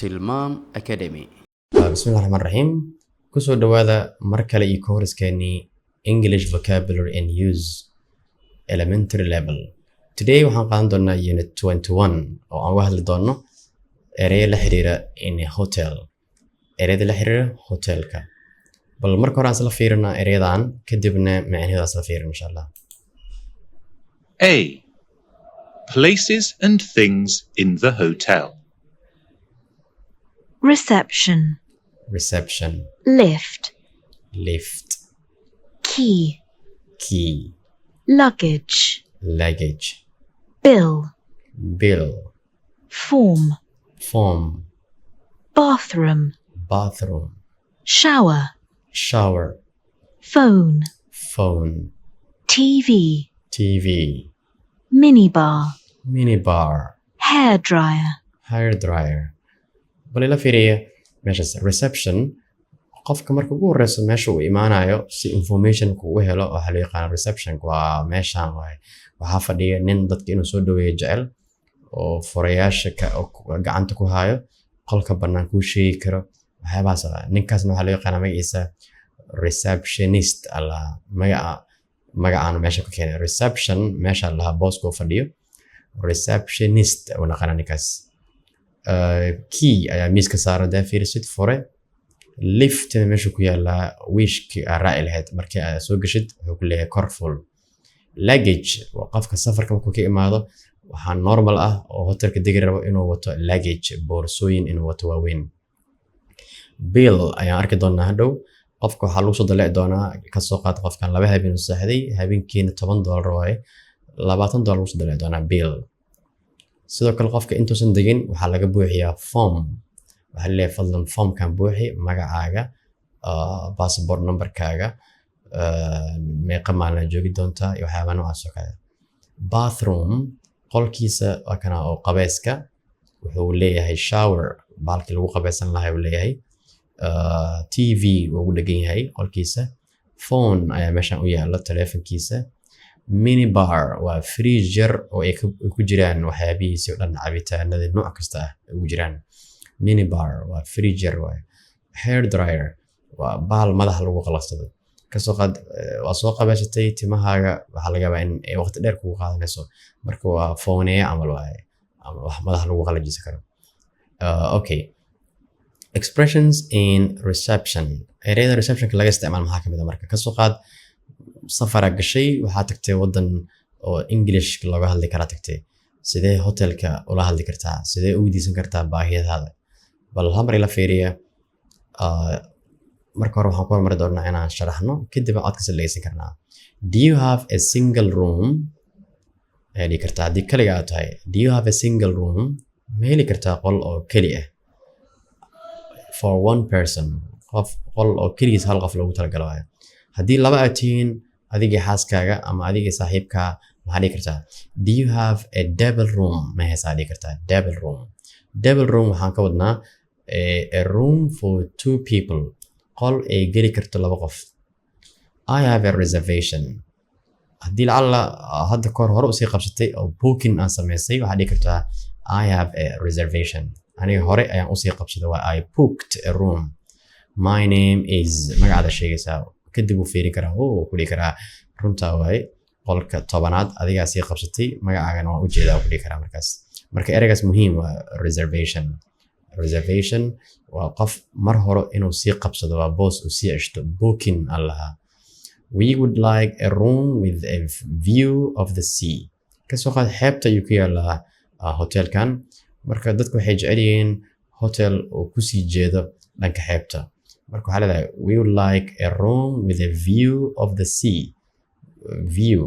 tilmaam academy. bismillahi raxmaan raxiim. kusoo dhawaada mar kale iyo kooraskeenii English Vocabulary and Use Elementary Level. Today waxaan qaadan doonaa Unit 21 oo aan uga hadli doono ereyo la xiriira in a hotel. Ereyada la xiriira hotelka. Bal marka hore aan isla fiirinaa ereyadan kadibna macnaheeda isla fiirin insha Allah. A. Places and things in the hotel. Reception. Reception, Lift. lift, Key. key, Luggage. luggage, Bill. bill, Form. form, Bathroom. bathroom, Shower. shower, Phone. phone, TV. TV, Minibar. minibar, Hairdryer. hair dryer. bal ila fiiriya meeshaas reception. qofka marka ugu horeyso meesha uu imaanayo si information kugu helo waxa loo yaqaan reception. waa meeshaan waxaa fadhiya nin dadka inuu soo dhaweeyo jecel oo furayaasha gacanta ku hayo qolka bannaan kuu sheegi karo waxyaabahaas. ninkaasna waxaa loo yaqaanaa magaciisa receptionist. alla magacaan meesha ku keenay reception meesha lahaa booska uu fadhiyo receptionist uu naqana ninkaas. key ayaa miiska saaran daa fiirisid fure. lift meesha ku yaala wiishkii aa raaci lahayd markii aad soo gashid wuxuu ku leeyahay kor full. luggage waa qofka safarka markuu ka imaado waxaa normal ah oo hotelka degi rabo inuu wato luggage, boorsooyin inuu wato waaweyn. bill ayaan arki doonaa hadhow. qofka waxaa lagu soo daleeci doonaa kasoo qaad qofkan 2 habeen u saaxiday habeenkiina $10 waaye $20 lagu soo daleeci doonaa bill. sidoo kale qofka intuusan degin waxaa laga buuxiyaa form. waxaa leeyahay fadlan formkan buuxi magacaaga, passport numberkaaga, meeqa maalin joogi doontaa iyo waxyaaba noocaas oo kale. bathroom qolkiisa waa kana oo qabeyska wuxuu leeyahay shower baalkii lagu qabeysan lahaa uu leeyahay. TV wuu ugu dhagan yahay qolkiisa. phone ayaa meeshan u yaala telefonkiisa. minibar waa freezer oo ay ku jiraan waxyaabihiisa oo dhan cabitaanada nooc kasta ah ugu jiraan. minibar waa freezer waaye. hair dryer waa baal madaxa lagu qalansado. kasoo qaad waa soo qabeysatay timahaaga waxaa laga yaabaa in ay waqti dheer kugu qaadanayso marka waa fooneeya camal waaye ama wax madaxa lagu qalajisi karo. Okay, expressions in reception. ereyada receptionka laga isticmaalo maxaa kamid ah marka kasoo qaad safara gashay waxaa tagtay wadan oo English looga hadli karaa tagtay. sidee hotelka ula hadli kartaa? sidee u weydiisan kartaa baahiyadaada? bal hamar ila fiiriya. marka hore waxaan ku hormari doonaa inaan sharaxno kadib aan codka saleysan karnaa. Do you have a single room? heli kartaa haddii kaliga aad tahay. Do you have a single room? ma heli kartaa qol oo keli ah for one person? qol oo keligiis hal qof loogu talagalo waayo. haddii laba aad tihiin adigii xaaskaaga ama adigii saaxiibkaa maxaa dhihi kartaa? Do you have a double room? ma heesaa dhihi kartaa double room. double room waxaan ka wadnaa a room for 2 people. qol ay geli karto 2 qof. I have a reservation. haddii lacala hadda kahor hore usii qabsatay oo booking aan sameysay waxaa dhihi kartaa I have a reservation. aniga hore ayaan usii qabsaday waa I booked a room. My name is magacaada sheegaysaa kadib uu fiirin karaa oo ku dhihi karaa runtaa waaye qolka 10aad adigaa sii qabsatay magacaagana waa ujeedaa ku dhihi karaa markaas. marka ereygaas muhiim waa reservation. reservation waa qof mar hore inuu sii qabsado waa boos uu sii ceshto. booking allaha. we would like a room with a view of the sea. kasoo qaad xeebta ayuu ku yaalaa hotelkan marka dadku waxay jecel yihiin hotel oo kusii jeedo dhanka xeebta. marka waxaa leedahay we would like a room with a view of the sea. view,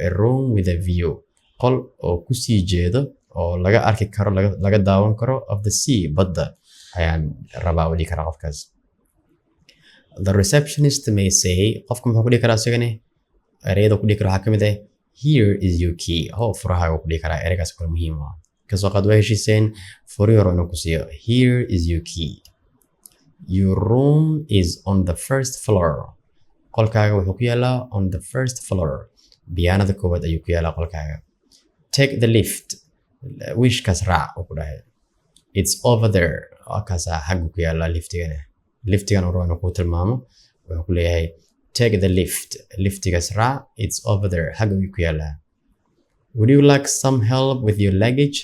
a room with a view. qol oo kusii jeedo oo laga arki karo laga daawan karo of the sea badda ayaan rabaa u dhihi karaa qofkaas. The receptionist may say qofka muxuu ku dhihi karaa isagani ereyada ku dhihi karo waxaa kamid ah here is your key. furahaaga ku dhihi karaa ereygaas kale muhiim ah. kasoo qaad waa heshiiseen furihi hore inuu ku siiyo here is your key. Your room is on the first floor. qolkaaga wuxuu ku yaalaa on the first floor. biyaanada koowaad ayuu ku yaalaa qolkaaga. Take the lift. wishkaas raac uu ku dhahay. It's over there. kaasa xaggu ku yaala liftigana uu inuu ku tilmaamo wuxuu ku leeyahay take the liftiga raac it's over there xaggu ku yaala would you like some help with your luggage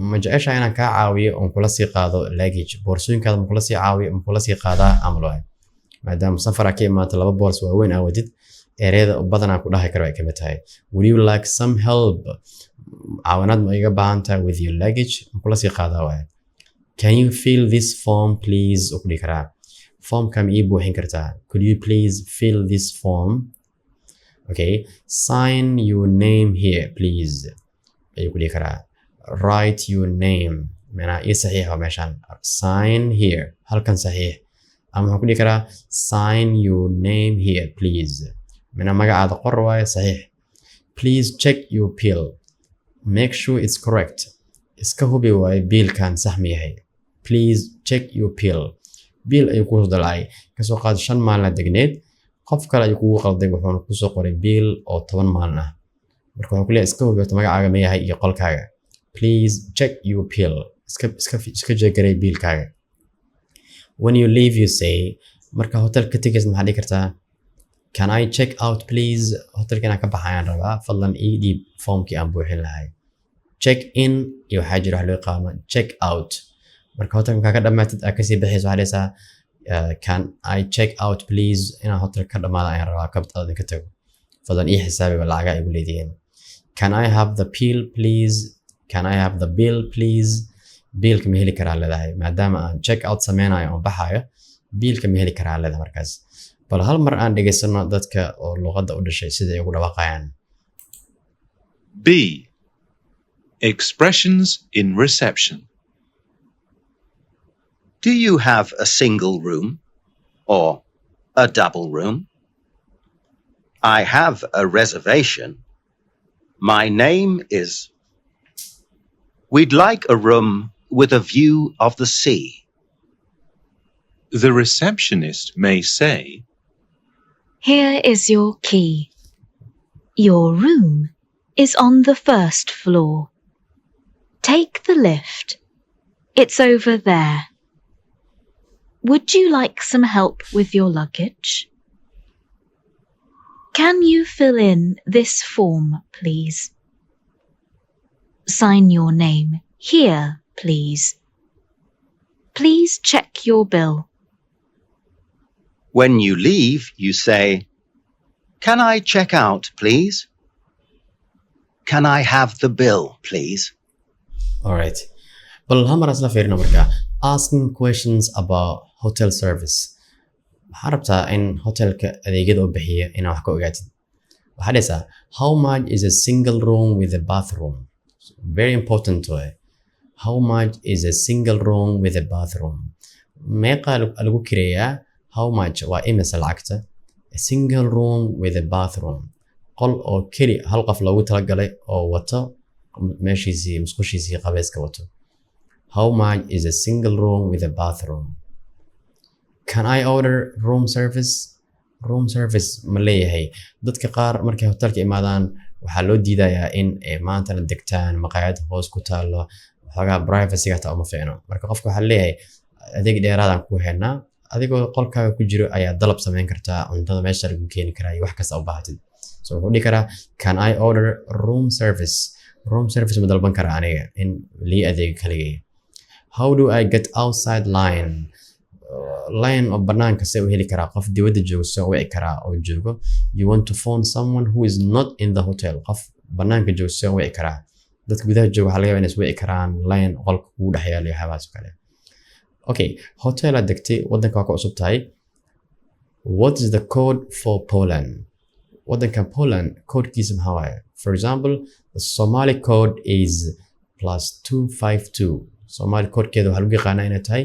ma jeceshahay inaan kaa caawiyo oon kula sii qaado luggage boorsooyinkaada ma kula sii caawiyo ma kula sii qaadaa amlo maadaama safara ka imaata laba boors waaweyn awadid ereyada badanaa ku dhahay karo ay kamid tahay would you like some help caawinaad ma iga baahan tahay with your luggage ma kula sii qaadaa waay can you fill this form please u ku dhihi karaa formka ma ii buuxin kartaa could you please fill this form okay sign your name here please ayuu ku dhihi karaa write your name manaa ii saxiix waa meeshaan sign here halkan saxiix ama waxaan ku dhihi karaa sign your name here please manaa magacaada qor waaye saxiix please check your bill make sure it's correct iska hubi waaye biilkan sax ma yahay please check your bill ayuu ku dalacay kasoo qaad 5 maalin degneed qof kale ayuu kugu qalday wuxuuna ku soo qoray bill oo 10 maalin ah marka waxaan ku leeyahay iska hubi magacaaga ma yahay iyo qolkaaga please check your bill iska jeegaray biilkaaga when you leave you say marka hotelka tickets maxaa dhihi kartaa can I check out please hotelkana ka baxayaan rabaa fadlan ii dhiib formkii aan buuxin lahay check in iyo waxaa jira wax loo yaqaano check out marka hotelka ka dhamaatid aad kasii bixayso waxaa dhahaysaa can I check out please inaan hotelka ka dhamaada ayaan rabaa kabtaada ka tago fadlan ii xisaabi lacaga igu leedihiin can I have the bill please can I have the bill please biilka ma heli karaa leedahay maadaama aan check out sameynayo oo baxayo biilka ma heli karaa leedahay markaas bal hal mar aan dhageysano dadka oo luqadda u dhashay sida ay ugu dhawaaqayaan B. Expressions in reception. Do you have a single room or a double room? I have a reservation. My name is. We'd like a room with a view of the sea. The receptionist may say, Here is your key. Your room is on the first floor. Take the lift. It's over there. Would you like some help with your luggage? Can you fill in this form, please? Sign your name here, please. Please check your bill. When you leave, you say, Can I check out, please? Can I have the bill, please? alright bal hamar asla fiirina marka asking questions about hotel service waxaa rabtaa in hotelka adeegyada u bixiya inaa wax ka ogaatid waxaa dhahaysaa how much is a single room with a bathroom very important way how much is a single room with a bathroom meeqa lagu kireeyaa how much waa imisa lacagta a single room with a bathroom qol oo keli hal qof loogu talagalay oo wato meeshiisii musqushiisii qabayska wato how much is a single room with a bathroom can I order room service ma leeyahay dadka qaar markay hotelka imaadaan waxaa loo diidayaa in maanta la degtaan maqaayad hoos ku taalo waxoogaa privacy-ga taa uma fiicno marka qofka waxaa leeyahay adeeg dheeraadaan ku haynaa adigoo qolkaaga ku jiro ayaa dalab samayn kartaa cuntada meesha lagu keeni karaa iyo wax kasta u baahatid so wuxuu dhihi karaa can I order room service ma dalban karaa aniga in lii adeeg kaligay how do I get outside line oo banaanka see u heli karaa qof dibadda joogo see u wici karaa oo joogo you want to phone someone who is not in the hotel qof banaanka joogo see u wici karaa dadka gudaha jooga waxaa laga yaabaa inay is wici karaan line qolka kugu dhex yaalo iyo waxyaabahaas oo kale okay hotel aad degtay waddanka waa ka cusub tahay what is the code for Poland waddanka Poland codekiisa maxaa waaye for example the Somali code is +252 Somali codekeeda waxaa lagu yaqaanaa inay tahay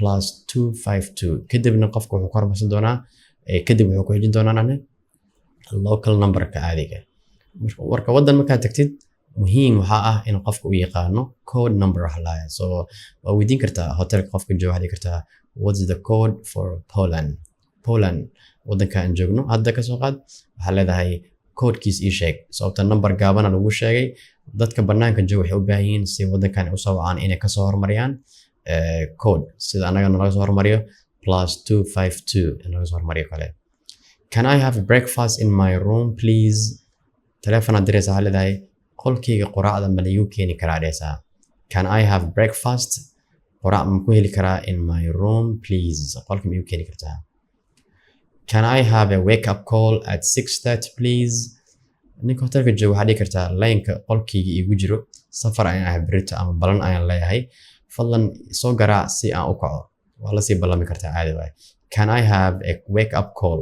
+252 kadibna qofka wuxuu ku hormarsan doonaa kadib wuxuu ku xijin doonaa local numberka caadiga marka waddan markaad tagtid muhiim waxaa ah in qofka uu yaqaano code number wax lahayo so waa weydiin kartaa hotelka qofka jooga waxaad dhihi kartaa what is the code for Poland waddanka aan joogno hadda kasoo qaad waxaa leedahay codekiis ii sheeg sababta number gaabana lagu sheegay dadka banaanka jooga waxay u baahan yihiin si waddankan ay u soo wacaan inay kasoo hormariyaan code sida anaga nalaga soo hormariyo +252 in laga soo hormariyo kale. Can I have breakfast in my room please? Telephone address waxaa leedahay qolkayga quraacda ma lagu keeni karaa dhehaysaa. Can I have breakfast? Quraac ma ku heli karaa in my room please? Qolka ma igu keeni kartaa? Can I have a wake up call at 6:30 please? Ninka hotelka jooga waxaa dhihi kartaa laynka qolkayga igu jiro safar ayaan ahay berito ama balan ayaan leeyahay fadlan soo garaac si aan u kaco. Waa la sii ballami kartaa caadi waay. Can I have a wake up call?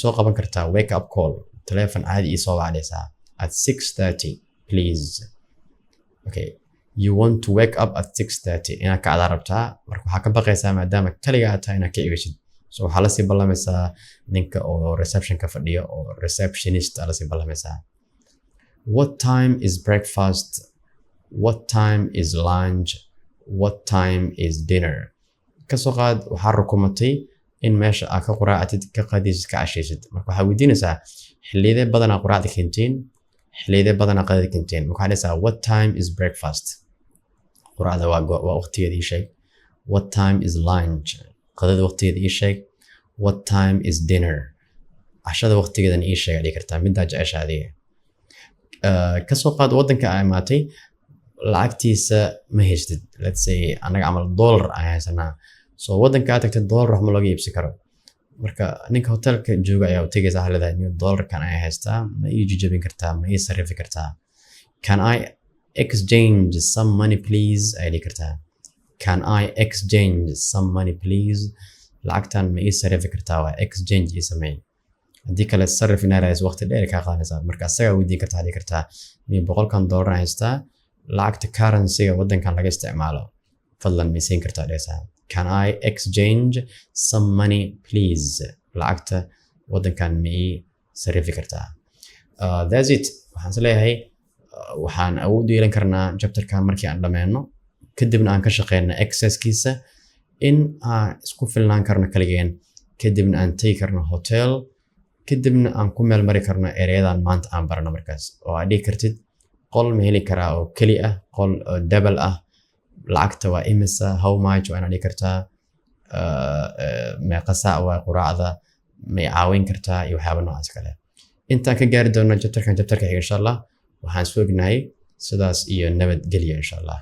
Soo qaban kartaa wake up call. Telephone caadi ii soo wacdaysaa at 6:30 please. Okay. You want to wake up at 6:30 inaad kacdaa rabtaa marka waxaa ka baqaysaa maadaama kaliga aad tahay inaad ka igashid. So waxaa la sii ballamaysaa ninka oo reception ka fadhiyo oo receptionist la sii ballamaysaa. What time is breakfast? What time is lunch? What time is dinner? Ka soo qaad waxaa rukumatay in meesha aad ka quraacatid ka qadaysid ka cashaysid. Marka waxaa weydiinaysaa xilliyadee badanaa quraacda keentiin xilliyadee badanaa qadada keentiin. Marka waxaa dhahaysaa what time is breakfast? Quraacda waa waqtigeeda ii sheeg. What time is lunch? Qadada waqtigeeda ii sheeg. What time is dinner? Cashada waqtigeedan ii sheeg dhihi kartaa middaa jecesha adiga. Ka soo qaad waddanka aad imaatay lacagtiisa ma haystid. Let's say anaga camal dollar ayaan haysanaa. So waddanka aad tagtay dollar wax ma looga iibsan karo. Marka ninka hotelka jooga ayaa u tegaysaa waxaa leedahay new dollarkan ayaan haystaa ma ii jijabin kartaa ma ii sarrifi kartaa. Can I exchange some money please? Ay dhihi kartaa. Can I exchange some money please? Lacagtan ma ii sarrifi kartaa waa exchange ii sameey. Haddii kale sarrif inaa raadis waqti dheer kaa qaadanaysaa. Marka asagaa weydiin kartaa dhihi kartaa ni $100 haystaa lacagta currency-ga waddankan laga isticmaalo fadlan ma siin kartaa dhehaysaa. Can I exchange some money please? Lacagta waddankan ma ii sarrifi kartaa. That's it. Waxaan is leeyahay waxaan awood u yeelan karnaa chapterkan markii aan dhammeeno kadibna aan ka shaqeyno exercise-kiisa in aan isku filnaan karno kaligeen kadibna aan tagi karno hotel kadibna aan ku meel mari karno ereyadan maanta aan barano markaas oo aad dhihi kartid qol ma heli karaa oo keli ah qol double ah lacagta waa imisa how much waa inaad dhihi kartaa meeqa saac waa quraacda may caawin kartaa iyo waxyaaba noocaas kale. Intaan ka gaari doono chapterka xiga insha Allah waxaan soo ognahay sidaas iyo nabadgelyo insha Allah.